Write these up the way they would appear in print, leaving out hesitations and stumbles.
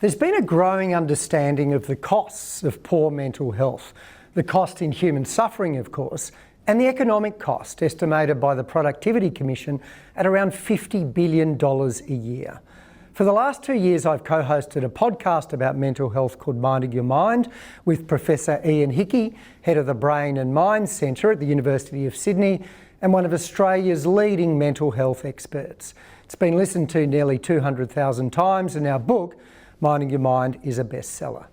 There's been a growing understanding of the costs of poor mental health, the cost in human suffering, of course, and the economic cost, estimated by the Productivity Commission at around $50 billion a year. For the last 2 years, I've co-hosted a podcast about mental health called Minding Your Mind with Professor Ian Hickey, head of the Brain and Mind Centre at the University of Sydney and one of Australia's leading mental health experts. It's been listened to nearly 200,000 times, and our book, Minding Your Mind, is a bestseller.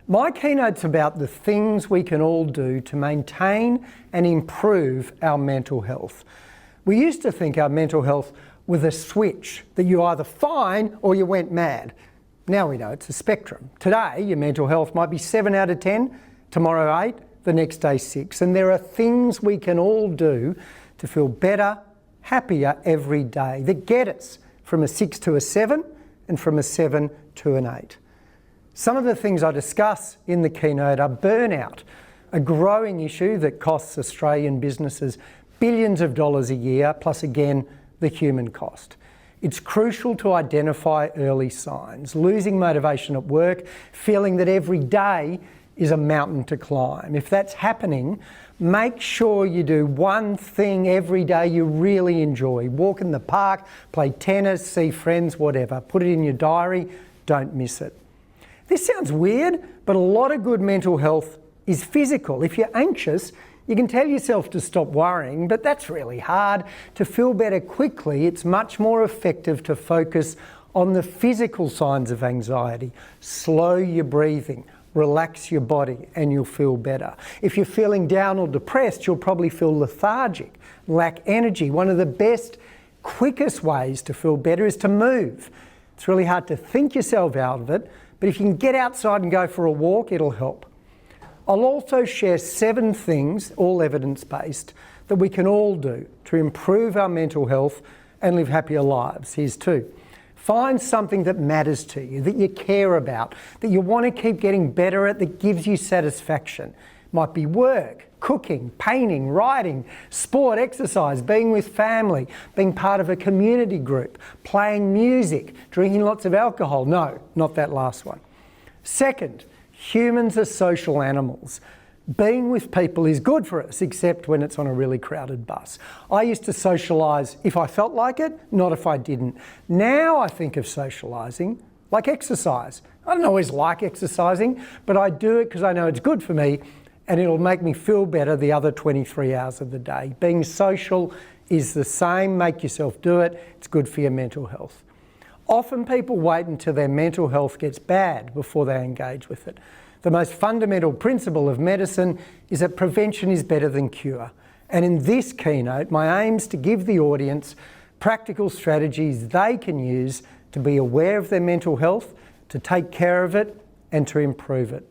My keynote's about the things we can all do to maintain and improve our mental health. We used to think our mental health was a switch, that you either fine or you went mad. Now we know it's a spectrum. Today, your mental health might be 7 out of 10, tomorrow 8, the next day 6. And there are things we can all do to feel better, happier every day that get us from a 6 to a 7 and from a 7 to an 8. Some of the things I discuss in the keynote are burnout, a growing issue that costs Australian businesses billions of dollars a year, plus again, the human cost. It's crucial to identify early signs, losing motivation at work, feeling that every day is a mountain to climb. If that's happening, make sure you do one thing every day you really enjoy. Walk in the park, play tennis, see friends, whatever. Put it in your diary, don't miss it. This sounds weird, but a lot of good mental health is physical. If you're anxious, you can tell yourself to stop worrying, but that's really hard. To feel better quickly, it's much more effective to focus on the physical signs of anxiety. Slow your breathing, relax your body, and you'll feel better. If you're feeling down or depressed, you'll probably feel lethargic, lack energy. One of the best, quickest ways to feel better is to move. It's really hard to think yourself out of it, but if you can get outside and go for a walk, it'll help. I'll also share 7 things, all evidence-based, that we can all do to improve our mental health and live happier lives. Here's 2. Find something that matters to you, that you care about, that you want to keep getting better at, that gives you satisfaction. It might be work, cooking, painting, writing, sport, exercise, being with family, being part of a community group, playing music, drinking lots of alcohol. No, not that last one. Second, humans are social animals. Being with people is good for us, except when it's on a really crowded bus. I used to socialise if I felt like it, not if I didn't. Now I think of socialising like exercise. I don't always like exercising, but I do it because I know it's good for me and it'll make me feel better the other 23 hours of the day. Being social is the same. Make yourself do it. It's good for your mental health. Often people wait until their mental health gets bad before they engage with it. The most fundamental principle of medicine is that prevention is better than cure. And in this keynote, my aim is to give the audience practical strategies they can use to be aware of their mental health, to take care of it, and to improve it.